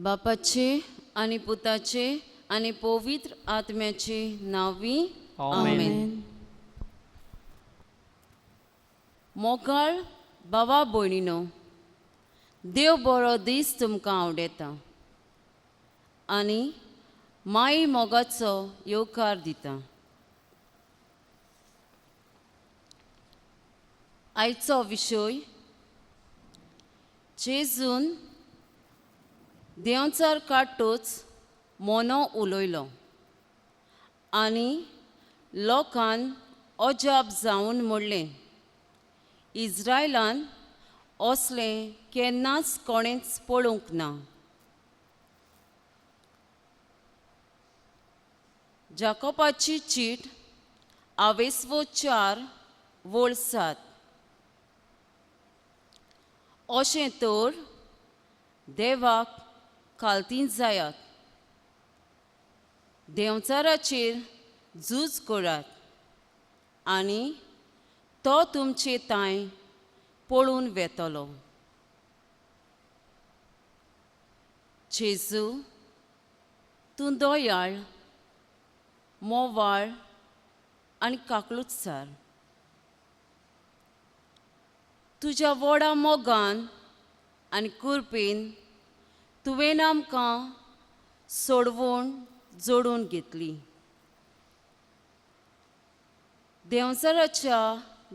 बापाचे आनी पुताचे आनी पवित्र आत्म्याचे नांवी आमेन. मोगाळ भावा भयणीनो, देव बरो दीस तुमकां आवडेता आनी माई मोगाचो येवकार दिता. आयचो विशय जेजून देंवचार काडटूच मोनो उलयलो आनी लोकांन अजाप जावन म्हणलें, इज्रायलान असलें केन्नाच कोणेंच पळोवंक ना. जाकोबाची चीट आवेसवो 4 वोळ 7. अशें तर देवाक खालती जायात, देंवचाराचेर झूज करात आनी तो तुमचे ताय पळून वेतलो. जेजू, तूं दयाळ, मोवाळ आनी काकलुतसार. तुज्या व्हडा मोगान आनी कृपेन तुवें आमकां सोडवून जोडून घेतली. देंवचाराच्या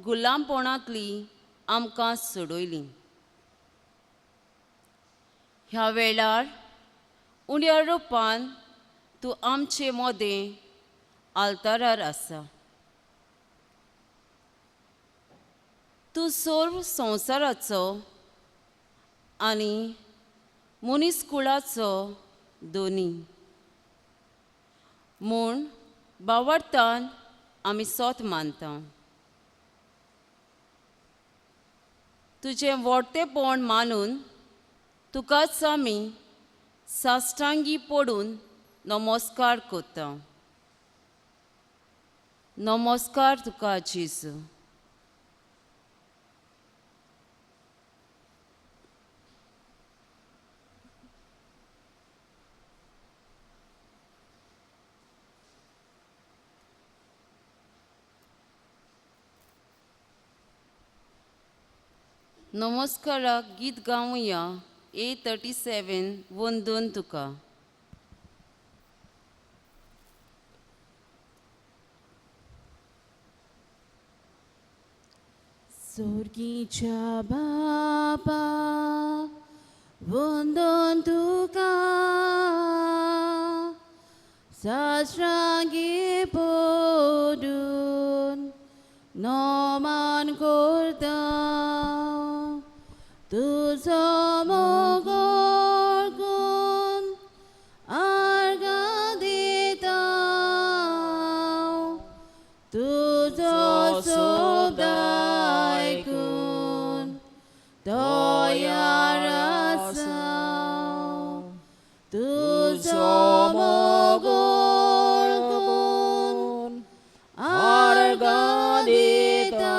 गुलामपणांतली आमकां सोडयली. ह्या वेळार उण्या रुपान तूं आमचे मोदें आल्तारार आसा. तूं सर्व संवसाराचो आनी मनीसकुळाचो दोनी म्हूण भावार्थान आमी सोत मानता. तुजें व्हडटेपण मानून तुकाच आमी साश्टांगी पडून नमस्कार करता. नमस्कार तुका जेजू. नमस्काराक गीत गावुया. A37 वंदन तुका. सोर्गीच्या बापा वंदन तुका, साश्रांगी पडून नमन करता. तुजो मोगाळ गुण आर्गां दिता. तुजो शब्द आयकून तयार आसा. तुजो मोगाळ गुण आर्गां दिता.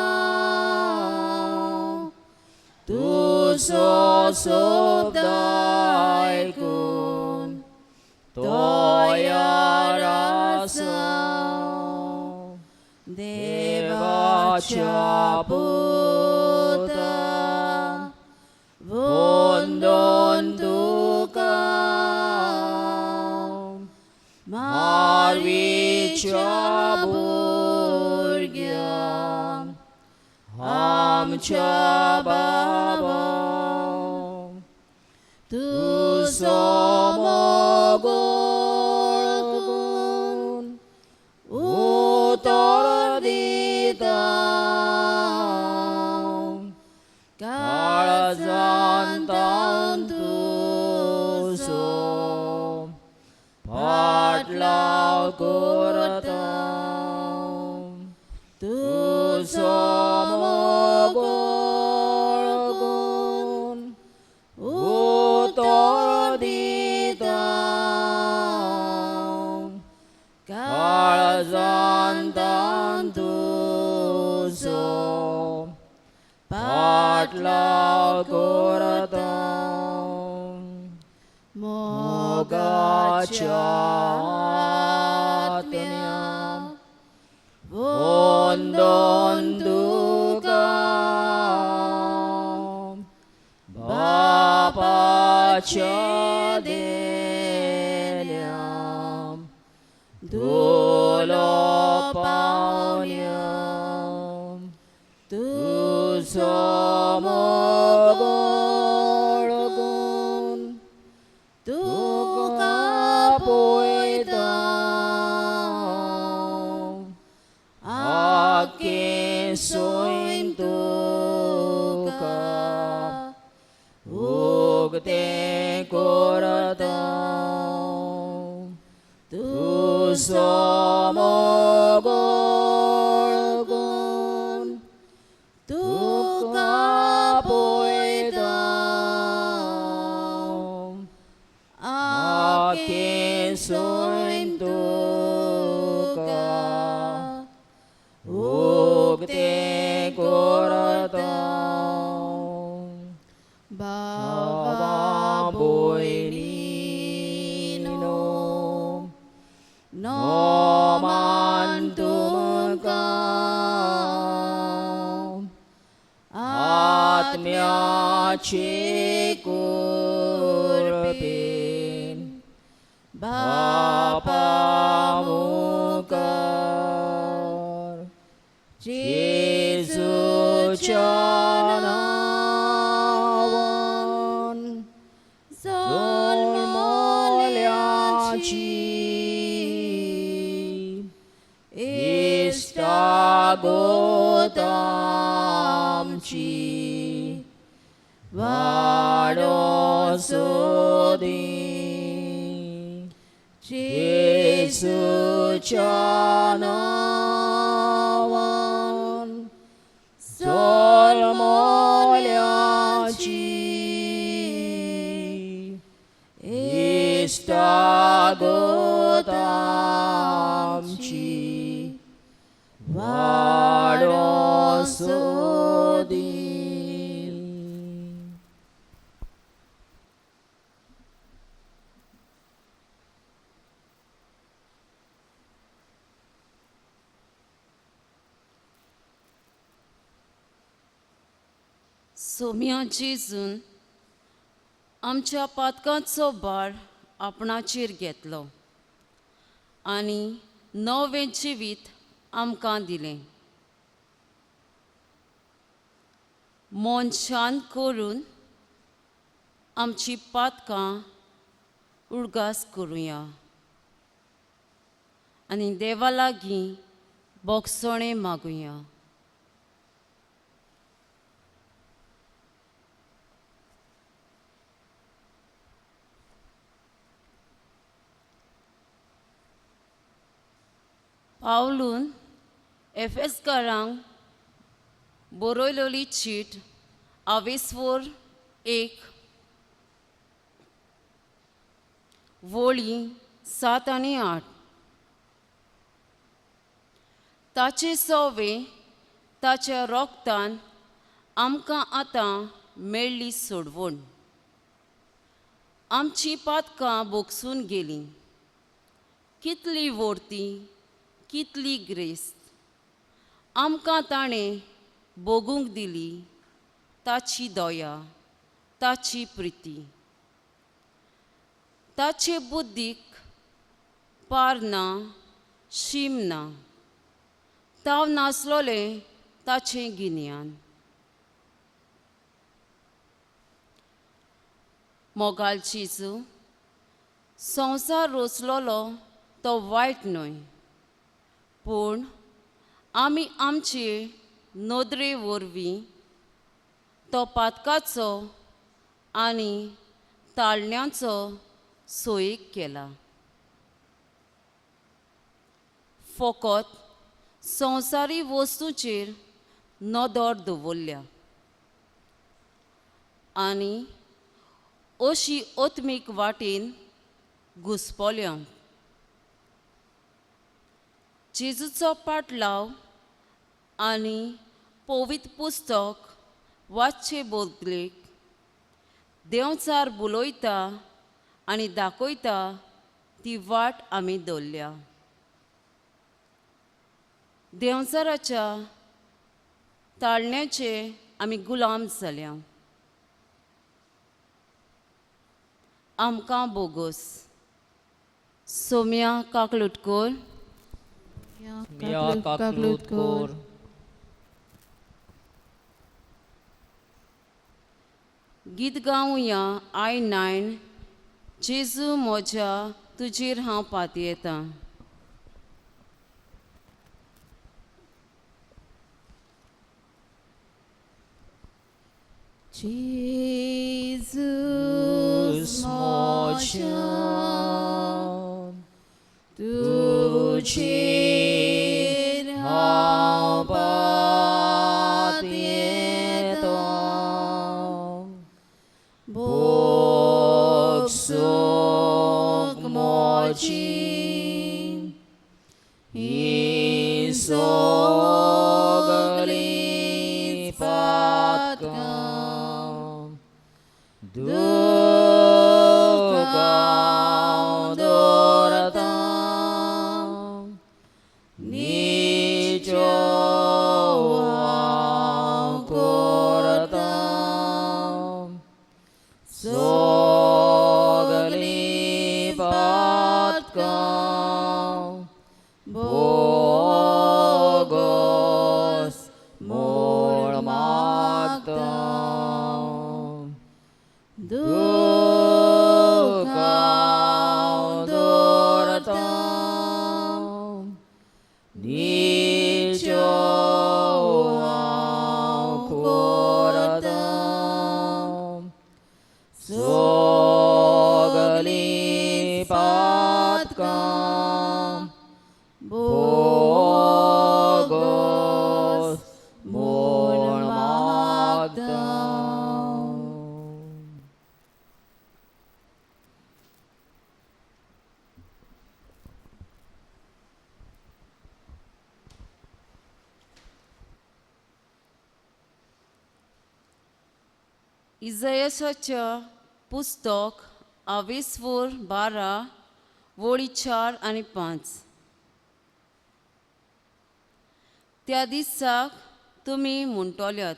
तुजो शब्द आयकून तयार आसा. देवाच्या पुता वंदन तुका, मारवीच्या भुरग्यांक आमच्या बाबा. तुजो मोगाळ गुण उतर दिता. काळजांत तुजो फाटलाव करता. तुजो मोगाळ गुण उतर दिता. काळजांत तुजो फाटलाव करता. आत्म्या वंदन तुका बापाच्या देण्या धुलो पावण्या तुझो मोगोळ गुण तुका पळयता आखे सोयन तुका उगते करता तुझो मोगोळ गुण तुका पळयता आखे सोयन तुका उगते करता भावा भयणीनो नोमान तुमका आत्म्याचे कुरपेन बापा मुखार जेजूच्या नांवान जल्मल्याची इश्टागोत आमची वाडोसोदी जेजूच्या नांवान जल्मल्याची इश्टागोत आमची वाडोसोदी सोम्या जेजून आमच्या पातकांचो भार आपणाचेर घेतलो आनी नवें जिवीत आमकां दिलें. मन शांत करून आमची पातकां उडगास करुया आनी देवा लागीं बोगसणें मागुया. पावलून एफेसकारांक बरयलोली चीट आवेसवर 1 वळी 7 आनी 8. ताचे सोवे ताच्या रोगतान आमकां आतां मेळ्ळी सोडवण. आमची पातकां बोगसून गेलीं. कितली वर्ती कितली ग्रेस्त आमकां ताणें भोगूंक दिली. ताची दया ताची प्रिती ताचे बुद्धीक पार ना शीम ना. ताव नासलोलें ताचें गिन्यान. मोगाल जेजू संवसार रचलोलो तो वायट न्हय पूण आमी आमचे नदरे वरवीं तो पातकाचो आनी ताळण्याचो सोयेक केला. फकत संवसारी वस्तूचेर नदर दवरल्या आनी अशी ओत्मीक वाटेन घुसपोल्यांक जेजूचो पाटलाव आनी पवित्र पुस्तक वाचचे बदलेक देंवचार बुलोयता आनी दाखयता ती वाट आमी दवरल्या. देंवचाराच्या ताळण्याचे आमी गुलाम जाल्या. आमकां बोगोस. सोम्या काकलुटकर, Mia Kaklutkur, गीत गावया I9. जेजू म्हज्या तुजेर हांव पातयेतां. Jesus moja, tucir hau patieto, boksuk moci, isogli patkam, dukam doratam, nijo koratam, sogli patkam, bogos mormagtam, dukam doratam, nijo koratam, sogli patkam, bogos mormagtam. इजायासाच्या पुस्तक 12 वळी 4 आनी 5. त्या दिसाक तुमी म्हणटल्यात,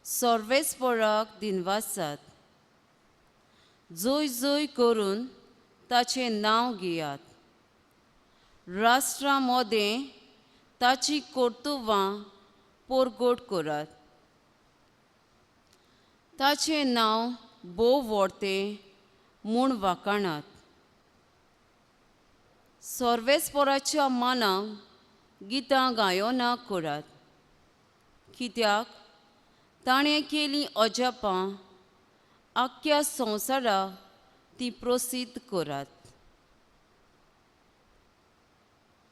सर्वेस्पराक दिनवासात. जय जय करून ताचें नांव घेयात. राष्ट्रां मदें ताची कर्तुवां परगट करात. ताचें नांव बोव व्हडतें म्हूण वाखाणात. सर्वेस्पराच्या मानाक गितां गायोना करात, कित्याक ताणें केलीं अजापां आख्ख्या संवसाराक ती प्रसिद्ध करात.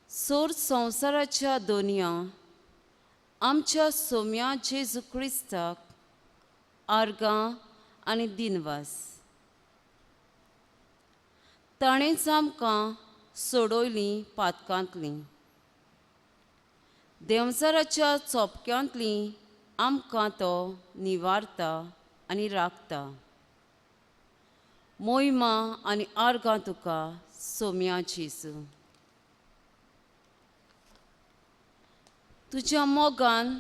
सोर संवसाराच्या दोनया आमच्या सोम्या जेजू क्रिस्ताक आर्गां आनी दिनवास. ताणेंच आमकां सोडयलीं पातकांतलीं. देंवचाराच्या चोपक्यांतलीं आमकां तो निवारता आनी राखता. मोहिमा आनी आर्गां तुका सोम्या जेजू. तुज्या मोगान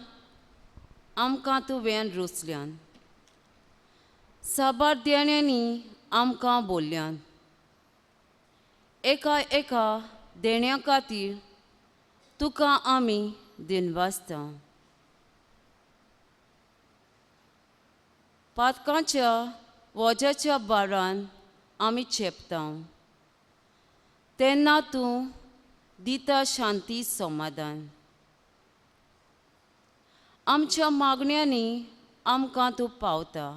आमकां तुवें रुचल्यान. साबार देण्यांनी आमकां भरल्यान. एका एका देण्या खातीर तुका आमी दिनवासता. पातकांच्या वज्याच्या बारान आमी चेपता. तेन्ना तूं दिता शांती समाधान. आमच्या मागण्यांनी आमकां तूं पावता.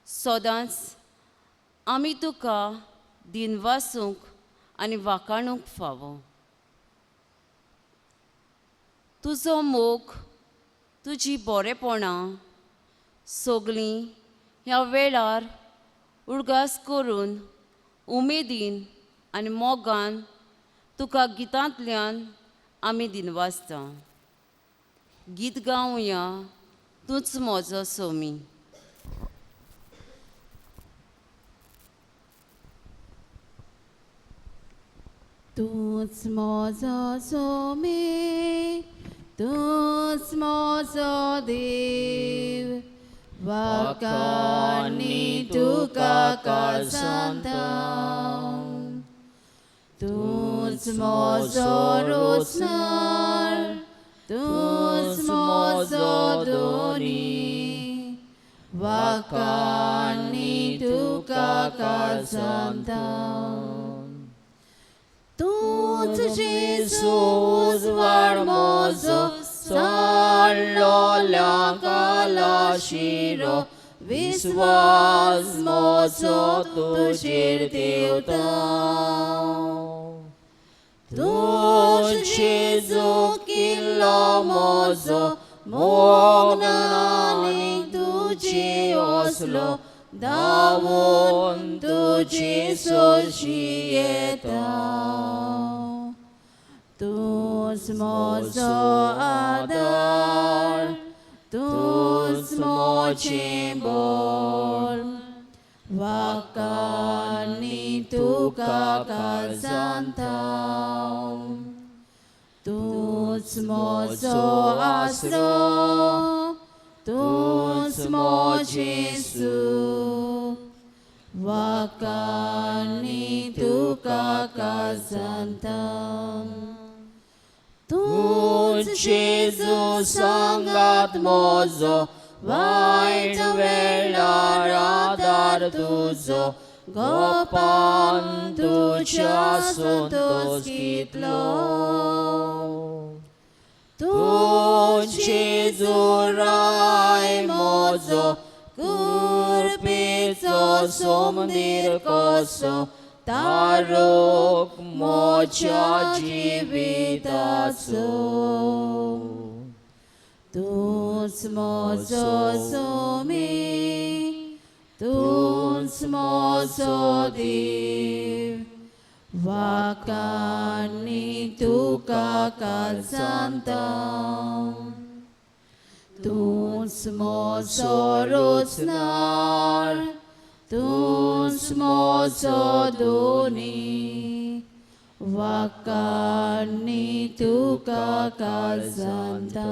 सदांच आमी तुका दिनवासूंक आनी वाखाणूंक फावो. तुजो मोग, तुजी बरेपणां सगळीं ह्या वेळार उडगास करून उमेदीन आनी मोगान तुका गितांतल्यान आमी दिनवासता. गीत गावया तूंच म्हजो सोमी. तूच म्हजो सोमी, तूच म्हजो देव, वाकांनी तुका काळजांता. तूच म्हजो रोसणार, तूच म्हजो दोनी, वाकांनी तुका काळजांता. तूच जेजू उजवाड म्हजो, साडलोल्या कालाशिरो, विस्वास म्हजो तुजेर देंवता. तूच जेजू किल्लो म्हजो, मोगनांनी तुजी ओसलो, धांवून तुजी सोशी येता. तूच म्हजो आदार, तूच म्हजें बोल, वाकांनी तुका काळजांता. तूच म्हजो आसरो, तूच म्हजें सूख, वाकांनी तुका काळजांता. तूच जेजू सांगात म्हजो, वायट वेळार आदार तुजो, गोपान तुज्या संतोष घेतलो. तूच जेजू राय म्हजो, कृपेचो सोमदीर कसो, तारोक म्हज्या जिविताचो. तूच म्हजो सोमी, तूच म्हजो देव, वाकांनी तुका काळजांता. तूच म्हजो रोसणार, तूच म्हजो दोनी, वाकांनी तुका काळजांता.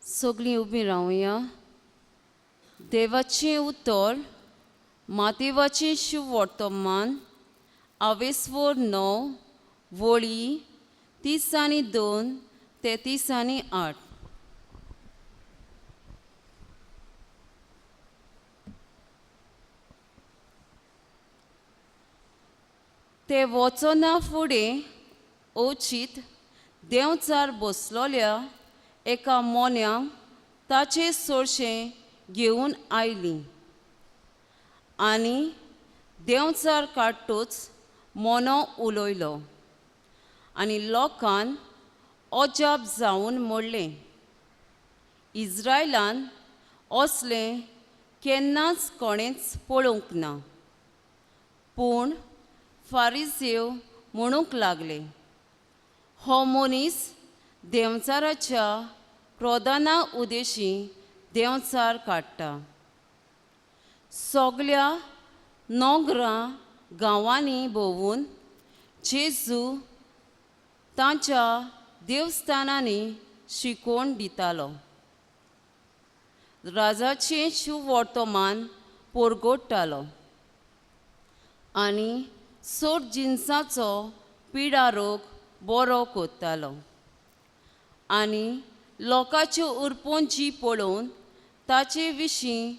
सगळीं उबीं रावया. देवाचें उतर मातेवाचें शुभ वर्तमान, आवेसवर 9 वळी 32 ते 38. ते वचना फुडें ओचीत देंवचार बसलोल्या एका मोन्याक ताचें सोडशें घेवन आयलीं. आनी देंवचार काडटूच मोनो उलयलो, आनी लोकांन अजाप जावन म्हणलें, इस्रायलान असलें केन्नाच कोणेंच पळोवंक ना. पूण फारिसेव म्हणूंक लागले, हो मनीस देंवचाराच्या प्रधाना उद्देशीं देंवचार काडटा. सगळ्या नोगरां गांवांनी भोंवून जेजू तांच्या देवस्थानांनी शिकोवन दितालो. राजाचें शुभ वर्तमान परगडटालो आनी सोड जिन्साचो पिडा रोग बरो करतालो. आनी लोकांच्यो उरपोंजी पळोवन ताचे विशीं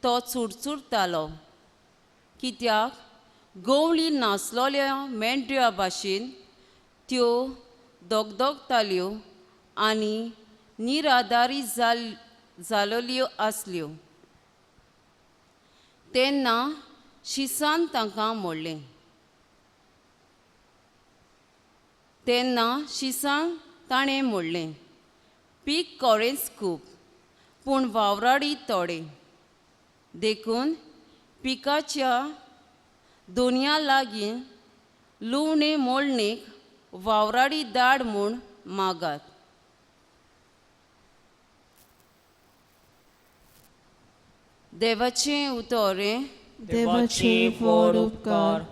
तो चुडचुडतालो, कित्याक गवळी नासलोल्या मेंढऱ्या भाशेन त्यो दोगदोगताल्यो आनी निराधारी जालोल्यो आसल्यो. तेन्ना शिसान तांकां म्हणलें, ताणें म्हणलें, पीक कोळेंच खूब, पूण वावराडी थोडे. देखून पिकाच्या दोनया लागीं लुवणे मोडणेक वावराडी दाड म्हूण मागात. देवाचें उतोरें. देवाचे व्हड उपकार.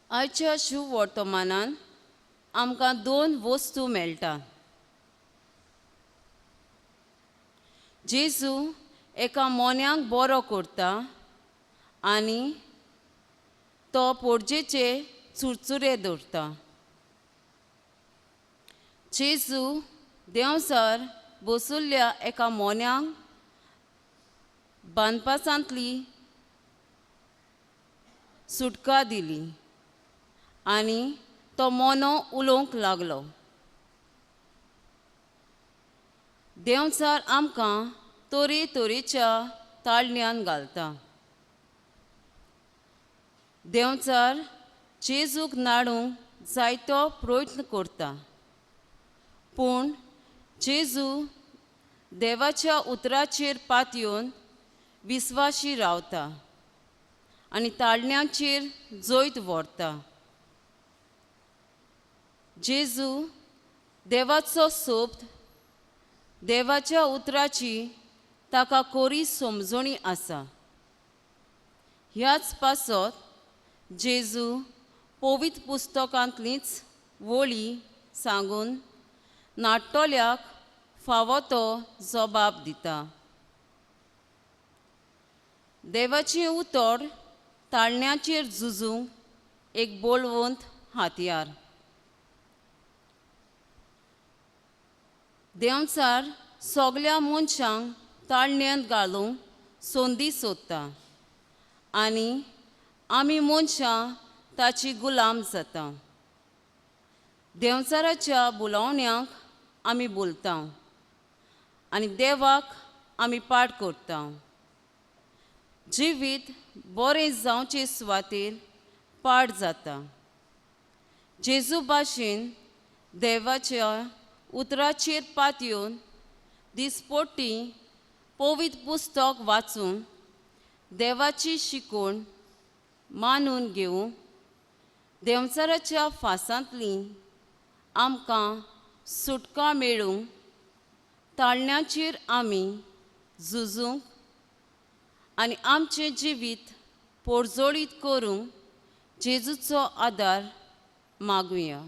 आयच्या शुभ वर्तमानान आमकां 2 वस्तू मेळटा. जेजू एका मोन्याक बरो करता आनी तो पोरजेचे चुरचुरे दवरता. जेजू देंवचार बसुल्ल्या एका मोन्याक बांदपासांतली सुटका दिली आनी तो मोनो उलोवंक लागलो. देंवचार आमकां तोरेच्या ताळण्यांत घालता. देंवचार जेजूक नाडूंक जायतो प्रयत्न करता, पूण जेजू देवाच्या उतराचेर पातयेवन विस्वाशी रावता आनी ताळण्यांचेर जैत व्हरता. जेजू देवाचो सोबत देवाच्या उतराची ताका खरी समजणी आसा. ह्याच पासत जेजू पवित्र पुस्तकांतलींच वळी सांगून नाट्टोल्याक फावो तो जबाब दिता. देवाचें उतर ताळण्यांचेर झुजूंक एक बळवंत हातयार. देंवचार सगल्या मनशांक ताळण्यांत घालूंक संदी सोदता आनी आमी मनशां ताची गुलाम जाता. देंवचाराच्या बुलावण्यांक आमी बोलता आनी देवाक आमी पाट करता. जिवीत बरें जावचे सुवातेर पाट जाता. जेजू भाशेन देवाच्या उतराचेर पातयेवन दिसपट्टी पवित्र पुस्तक वाचून देवाची शिकवण मानून घेवूं देंवचाराच्या फासांतली आमकां सुटका मेळूंक ताळण्यांचेर आमी झुजूंक आनी आमचें जिवीत पोरजोळीत करूंक जेजूचो आदार मागुया.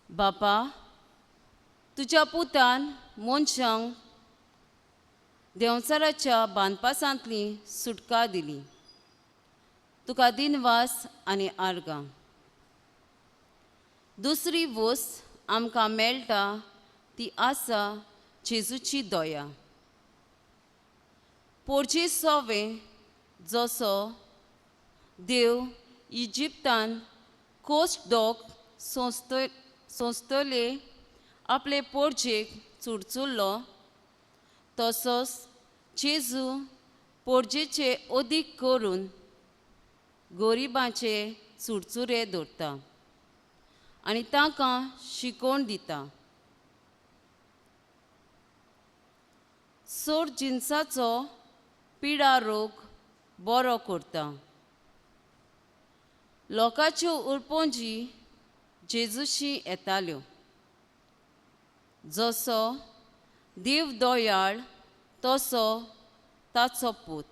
बापा, तुज्या पुतान मनशांक देंवचाराच्या बांदपासांतली सुटका दिली. तुका दिनवास आनी आर्गां. दुसरी वस्त आमकां मेळटा ती आसा जेजूची दया. पोरजे सोवे जसो देव इजिप्तान कोस्ट डॉग संस्थले आपले पोरजेक चुरचुरलो, तसोच जेजू पोरजेचे अदीक करून गरिबांचे चुरचुरे दवरता आनी तांकां शिकवण दिता. सोर जिन्साचो पिडा रोग बरो करता. लोकांच्यो उरपोंजी जेजूशी येताल्यो. जसो देव दोयाळ तसो ताचो पूत.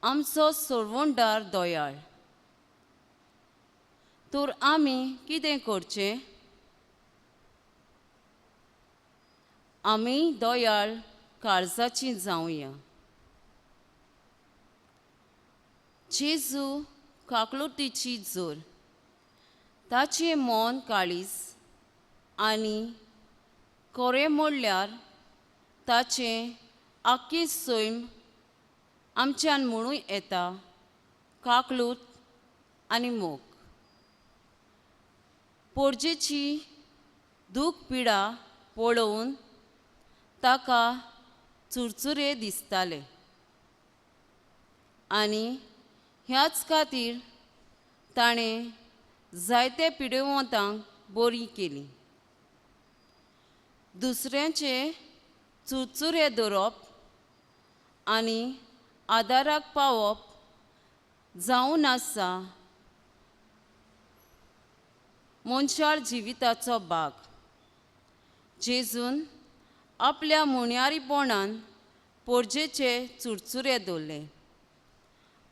आमचो सोरवंडार दोयाळ. तर आमी कितें करचें? आमी दोयाळ काळजाची जावया. जेजू काकलुटीची जोर. ताचें मोन काळीज आनी खरें म्हणल्यार ताचें आख्खें सैम आमच्यान म्हणून येता काकलूट आनी मोग. पोरजेची दूख पिडा पळोवन ताका चुरचुरे दिसताले आनी ह्याच खातीर ताणें जायते पिडेवंतांक बरी केली. दुसऱ्यांचे चुरचुरे धरप आनी आदाराक पावप जावन आसा मनशाळ जिविताचो भाग. जेजून आपल्या मुण्यारीपणान पोरजेचे चुरचुरे दवरले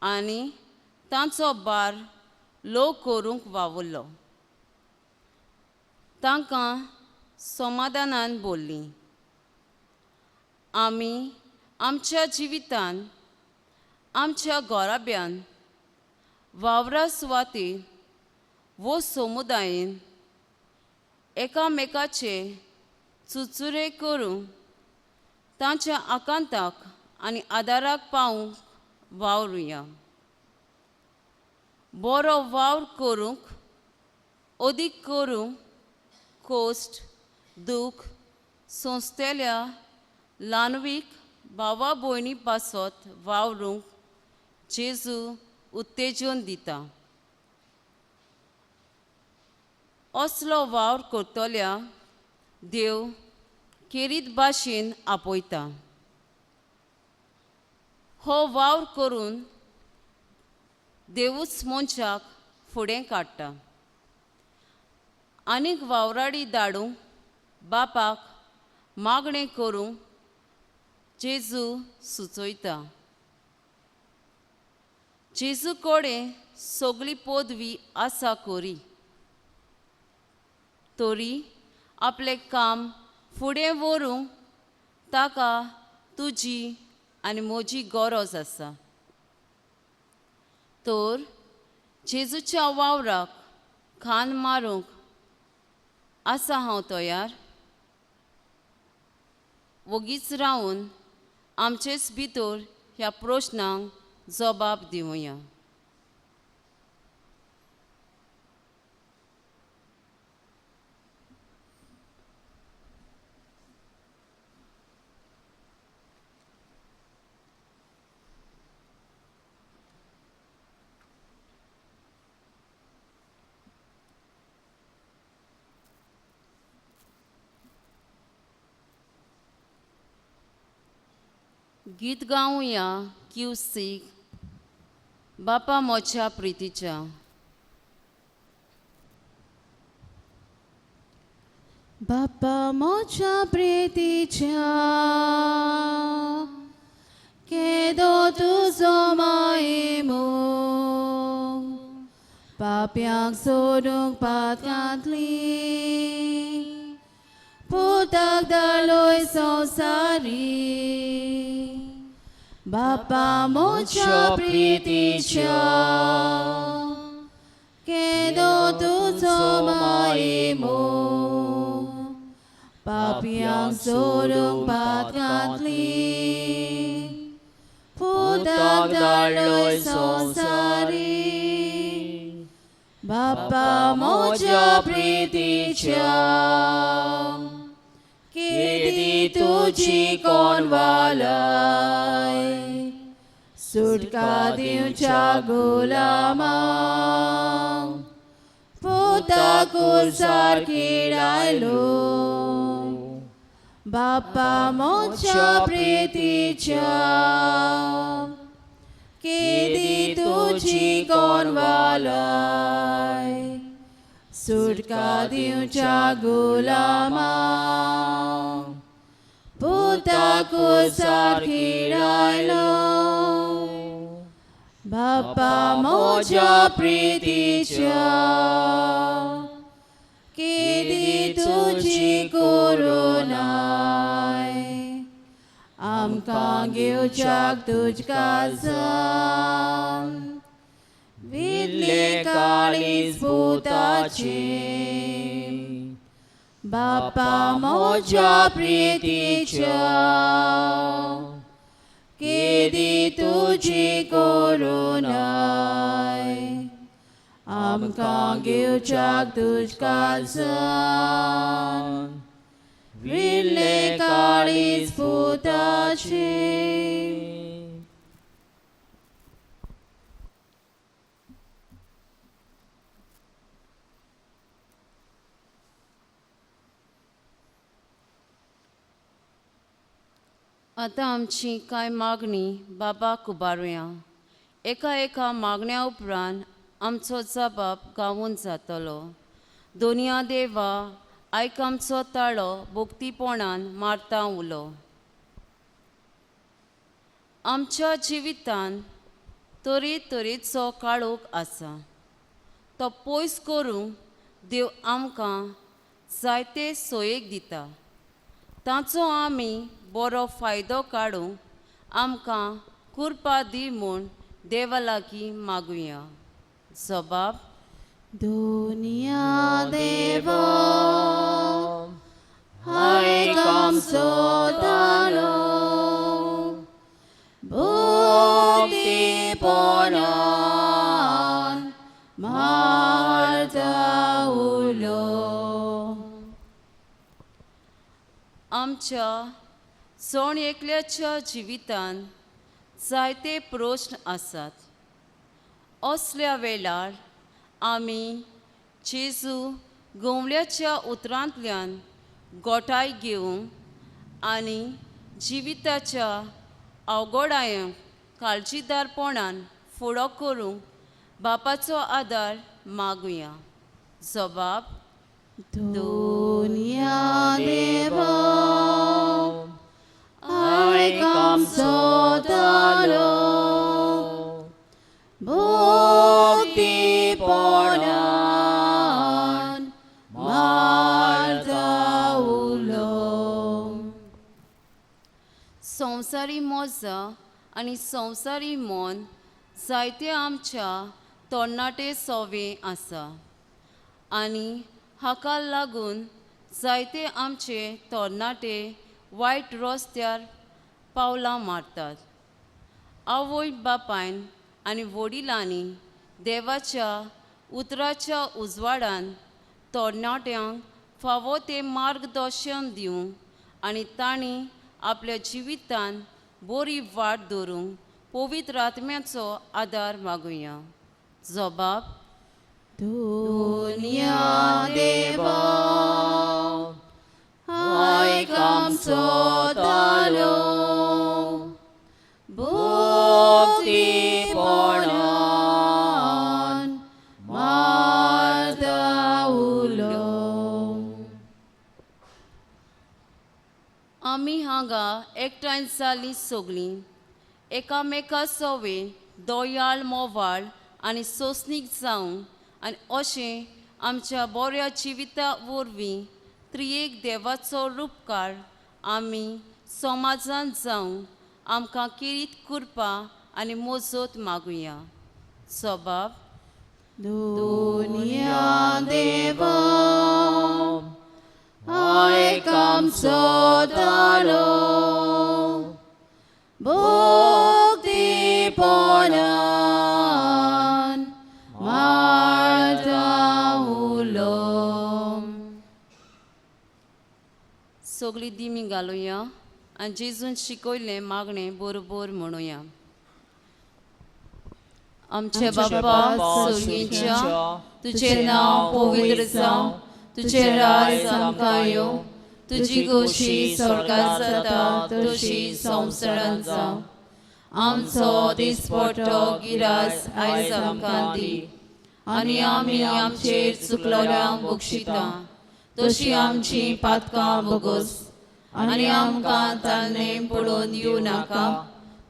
आनी तांचो भार ल्हव करूंक वावुरलो. तांकां समाधानान बोल्ली, आमी आमच्या जिवितान आमच्या घोराब्यान वावरा सुवातेर वो समुदायान एकामेकाचे चुरचुरे करूंक तांच्या आकांताक आनी आदाराक पावूंक वावरुया. बरो वावर करूंक अदीक करूंक कोश्ट दूख सोंसतेल्या ल्हानवीक भावा भयणी पासत वावरूंक जेजू उत्तेजन दिता. असलो वावर करतल्या देव केरीत भाशेन आपयता. हो वावर करून देवूच मनशाक फुडें काडटा. आनीक वावराडी धाडूंक बापाक मागणें करूंक जेजू सुचयता. जेजू कडेन सगळी पदवी आसा खरी, तरी आपलें काम फुडें व्हरूंक ताका तुजी आनी म्हजी गरज आसा. तर जेजूच्या वावराक खान मारूंक आसा हांव तयार. वगीच रावन आमचेच भितर ह्या प्रश्नांक जबाब दिवया. गीत गावया क्युसीक बापा मोच्या प्रितीच्या. बापा मोच्या प्रितीच्या केदो तुजो मायेमो पाप्यांक सोडूंक पातकांतली पुताक धाडलोय संवसारी. बापा मोच्या प्रितीच्या केदो तुजो मायेमो पाप्यांक सोडूंक पातकांतली पुताक धाडलोय संवसारी. बापा मोच्या प्रितीच्या केदी तुजी कोणवालाय सुटका दिवच्या गुलामांक पुता कुर्सार किडायलो. बापा मोच्या प्रितीच्या केदी तुजी कोणवालाय सुटका दिवच्या गुलामांक पुता कुर्सार किडायलो. बापा मोच्या प्रितीच्या केदी तुजी करुणाय आमकां घेवच्याक तुज काळजान विडले काळीज भुताचे. बापा मोच्या प्रितीच्या केदी तुजी करुणाय आमकां घेवच्याक तुज काळजान विडले काळीज भुताचे. आतां आमची कांय मागणी बाबाक उबारुया. एका मागण्या उपरांत आमचो जबाब गावून जातलो. दोनया देवा, आयक आमचो ताळो भोक्तीपणान मारता उलो. आमच्या जिवितांत तरेतरेचो काळोख आसा. तो पयस करूंक देव आमकां जायते सोयेक दिता. ताचो आमी बरो फायदो काडूंक आमकां कृपा दी म्हूण देवा लागीं मागुया. जबाब. दुनिया देवा, आयक आमचो ताळो भोक्तीपणान मारता उलो. आमच्या सोण एकल्याच्या जिवितांत जायते प्रश्न आसात. असल्या वेळार आमी जेजू गवळ्याच्या उतरांतल्यान गोठाय घेवंक आनी जिविताच्या अवघडायांक काळजीदारपणान फुडो करूंक बापाचो आदार मागुया. जबाब. दुनिया देवा, आयक आमचो ताळो भोक्तीपणान मारता उलो. संवसारी मोजा आनी संवसारी मोन जायते आमच्या तरणाटे सोवे आसा आनी हाका लागून जायते आमचे तरणाटे वायट रस्त्यार पावलां मारतात. आवय बापायन आनी वडिलांनी देवाच्या उतराच्या उजवाडान तरणाट्यांक फावो तें मार्गदर्शन दिवंक आनी तांणी आपल्या जिवितांत बरी वाट दवरूंक पवित्र आत्म्याचो आदार मागुया. जबाब. दुनिया देवा, आयक आमचो ताळो भोक्तीपणान मारता उलो. आमी हांगा एकठांय जालीं सगळीं एकामेका सोवे दोयाळ मोवाळ आनी सोंसणीक जावंक आनी अशें आमच्या बऱ्या जिविता वरवीं त्रियेक देवाचो उपकार आमी समाजांत जावंक आमकां किरीत कृपा आनी मोजत मागुया. जबाब. दुनिया देवा, आयक आमचो ताळो भोक्तीपणान मारता उलो. सगळीं दिमी घालुया आनी जेजून शिकयलें मागणें बरोबर म्हणुया. आमचे बाबा सगळींच्या, तुजें नांव पवित्र जावं, तुजें राज आमकां येवं, तुजी गोशी स्वर्गांत जाता तशी संवसारांत जावं. आमचो दिसपट्टो गिरास आयज आमकां दी आनी आमी आमचेर चुकलोल्यांक बक्षिता तशी आमची पातकां बोगोस आनी आमकां ताल्लें पडून दिवं नाका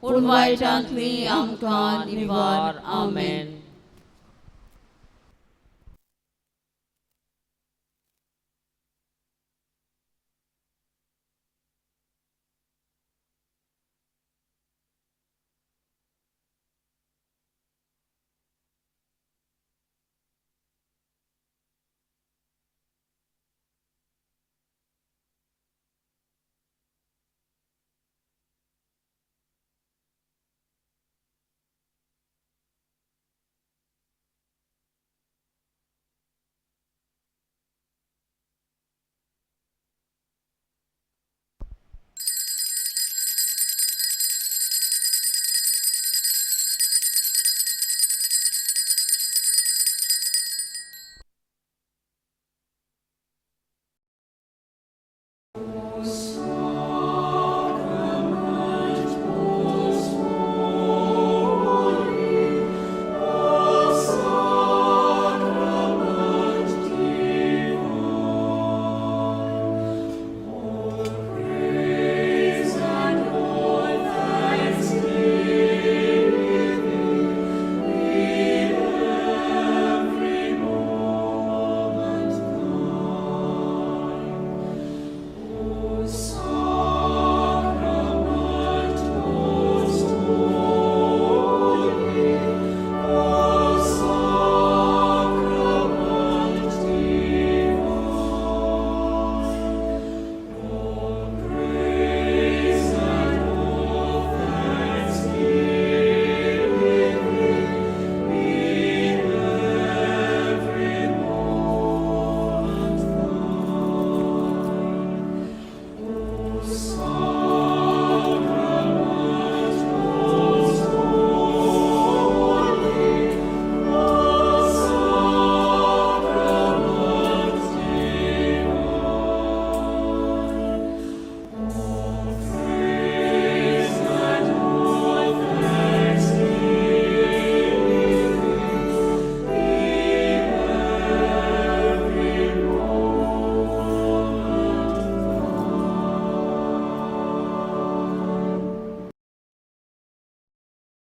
पूण वायटांतली आमकां निवार. आमेन.